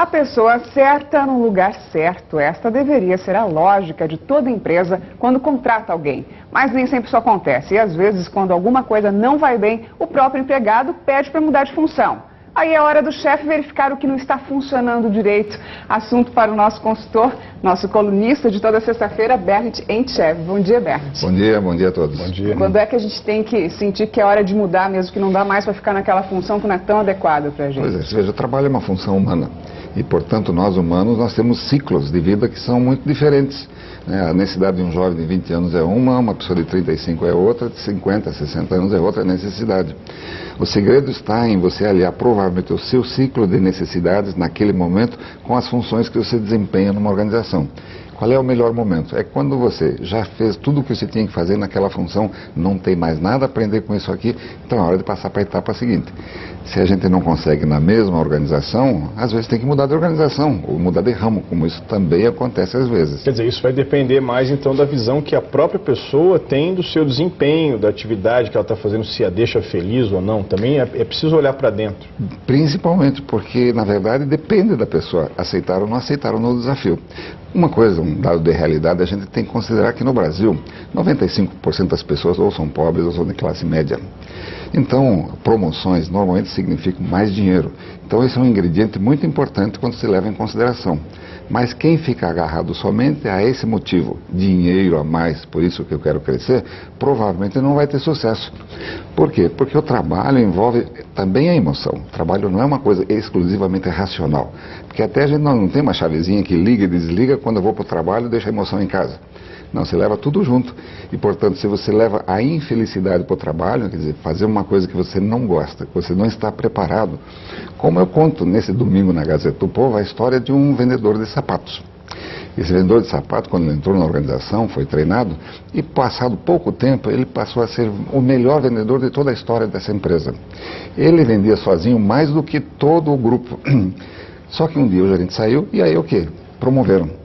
A pessoa certa no lugar certo. Esta deveria ser a lógica de toda empresa quando contrata alguém. Mas nem sempre isso acontece. E às vezes, quando alguma coisa não vai bem, o próprio empregado pede para mudar de função. Aí é hora do chefe verificar o que não está funcionando direito. Assunto para o nosso consultor, nosso colunista de toda sexta-feira, Bernd Entchev. Bom dia, Bernd. Bom dia a todos. Bom dia. Quando é que a gente tem que sentir que é hora de mudar mesmo, que não dá mais para ficar naquela função que não é tão adequada para a gente? Pois é, você veja, o trabalho é uma função humana. E, portanto, nós humanos, nós temos ciclos de vida que são muito diferentes. A necessidade de um jovem de 20 anos é uma pessoa de 35 é outra, de 50, 60 anos é outra necessidade. O segredo está em você aliar provavelmente o seu ciclo de necessidades naquele momento com as funções que você desempenha numa organização. Qual é o melhor momento? É quando você já fez tudo o que você tinha que fazer naquela função, não tem mais nada a aprender com isso aqui, então é hora de passar para a etapa seguinte. Se a gente não consegue na mesma organização, às vezes tem que mudar de organização, ou mudar de ramo, como isso também acontece às vezes. Quer dizer, isso vai depender mais então da visão que a própria pessoa tem do seu desempenho, da atividade que ela está fazendo, se a deixa feliz ou não. Também é preciso olhar para dentro. Principalmente porque, na verdade, depende da pessoa aceitar ou não aceitar o novo desafio. Uma coisa, um dado de realidade, a gente tem que considerar que no Brasil, 95% das pessoas ou são pobres ou são de classe média. Então, promoções normalmente significam mais dinheiro. Então, esse é um ingrediente muito importante quando se leva em consideração. Mas quem fica agarrado somente a esse motivo, dinheiro a mais, por isso que eu quero crescer, provavelmente não vai ter sucesso. Por quê? Porque o trabalho envolve também a emoção. O trabalho não é uma coisa exclusivamente racional. Porque até a gente não tem uma chavezinha que liga e desliga quando eu vou para o trabalho e deixa a emoção em casa. Não, você leva tudo junto. E, portanto, se você leva a infelicidade para o trabalho, quer dizer, fazer uma coisa que você não gosta, que você não está preparado, como eu conto nesse domingo na Gazeta do Povo, a história de um vendedor de sapatos. Esse vendedor de sapatos, quando ele entrou na organização, foi treinado, e passado pouco tempo, ele passou a ser o melhor vendedor de toda a história dessa empresa. Ele vendia sozinho mais do que todo o grupo. Só que um dia o gerente saiu, e aí o quê? Promoveram.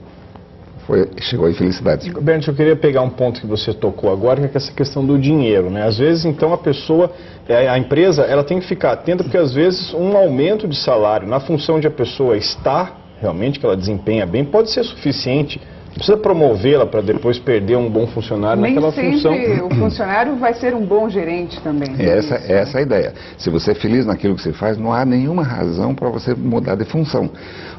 Chegou a infelicidade. Bernd, eu queria pegar um ponto que você tocou agora, que é essa questão do dinheiro, né? Às vezes, então, a pessoa, a empresa, ela tem que ficar atenta, porque às vezes um aumento de salário na função onde a pessoa está, realmente, que ela desempenha bem, pode ser suficiente. Não precisa promovê-la para depois perder um bom funcionário naquela função. Nem sempre o funcionário vai ser um bom gerente também. Essa é a ideia. Se você é feliz naquilo que você faz, não há nenhuma razão para você mudar de função.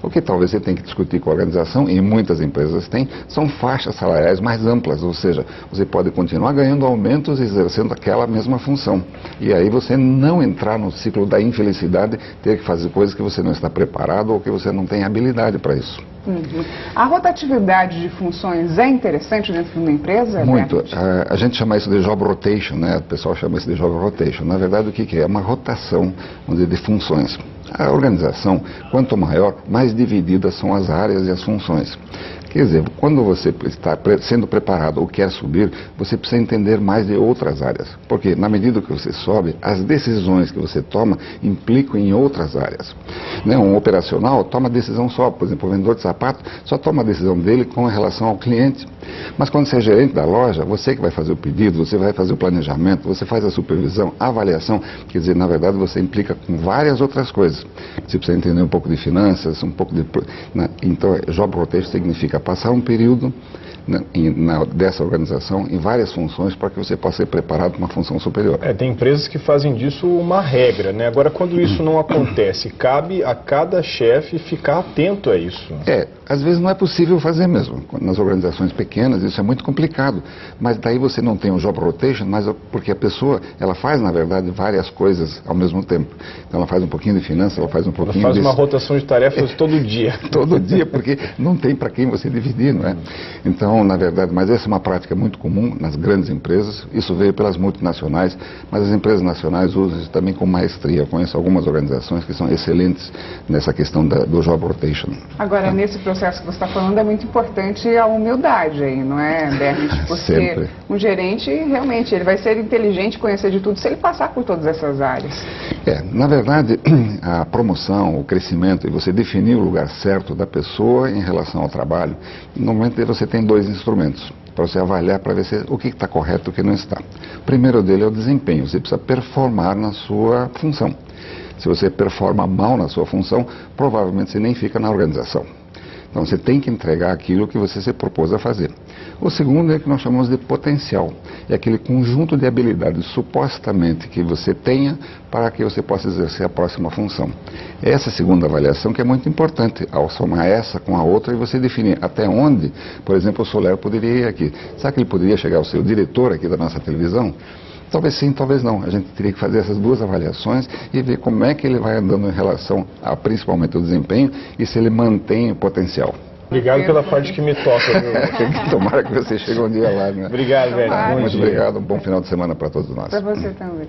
O que talvez você tenha que discutir com a organização, e muitas empresas têm, são faixas salariais mais amplas, ou seja, você pode continuar ganhando aumentos e exercendo aquela mesma função. E aí você não entrar no ciclo da infelicidade, ter que fazer coisas que você não está preparado ou que você não tem habilidade para isso. Uhum. A rotatividade de funções é interessante dentro de uma empresa? Muito. A gente chama isso de job rotation, né? O pessoal chama isso de job rotation. Na verdade, o que é? É uma rotação, vamos dizer, de funções. A organização, quanto maior, mais divididas são as áreas e as funções. Quer dizer, quando você está sendo preparado ou quer subir, você precisa entender mais de outras áreas. Porque, na medida que você sobe, as decisões que você toma implicam em outras áreas. Um operacional toma decisão só. Por exemplo, o vendedor de sapato só toma a decisão dele com relação ao cliente. Mas quando você é gerente da loja, você que vai fazer o pedido, você vai fazer o planejamento, você faz a supervisão, a avaliação. Quer dizer, na verdade, você implica com várias outras coisas. Você precisa entender um pouco de finanças, um pouco de... Então, job rotation significa passar um período dessa organização em várias funções para que você possa ser preparado para uma função superior. Tem empresas que fazem disso uma regra, né? Agora, quando isso não acontece, cabe a cada chefe ficar atento a isso. Às vezes não é possível fazer mesmo. Nas organizações pequenas isso é muito complicado, mas daí você não tem um job rotation, mas porque a pessoa, ela faz na verdade várias coisas ao mesmo tempo. Então ela faz um pouquinho de finanças, ela faz um pouquinho Ela faz uma rotação de tarefas todo dia. Todo dia, porque não tem para quem você dividir, não é? Então, na verdade, mas essa é uma prática muito comum nas grandes empresas, isso veio pelas multinacionais, mas as empresas nacionais usam isso também com maestria. Eu conheço algumas organizações que são excelentes nessa questão do job rotation. Agora, nesse processo que você está falando, é muito importante a humildade aí, não é, Bernd? Porque Sempre. Um gerente, realmente, ele vai ser inteligente, conhecer de tudo, se ele passar por todas essas áreas. Na verdade, a promoção, o crescimento e você definir o lugar certo da pessoa em relação ao trabalho, normalmente você tem dois instrumentos para você avaliar, para ver o que está correto e o que não está. O primeiro dele é o desempenho, você precisa performar na sua função. Se você performa mal na sua função, provavelmente você nem fica na organização. Então você tem que entregar aquilo que você se propôs a fazer. O segundo é o que nós chamamos de potencial. É aquele conjunto de habilidades supostamente que você tenha para que você possa exercer a próxima função. Essa segunda avaliação que é muito importante, ao somar essa com a outra e você definir até onde, por exemplo, o Soler poderia ir aqui. Será que ele poderia chegar ao ser o diretor aqui da nossa televisão? Talvez sim, talvez não. A gente teria que fazer essas duas avaliações e ver como é que ele vai andando em relação a principalmente o desempenho e se ele mantém o potencial. Obrigado pela parte que me toca, viu? Tomara que você chegue um dia lá, né? Obrigado, velho. Muito obrigado. Um bom final de semana para todos nós. Para você também.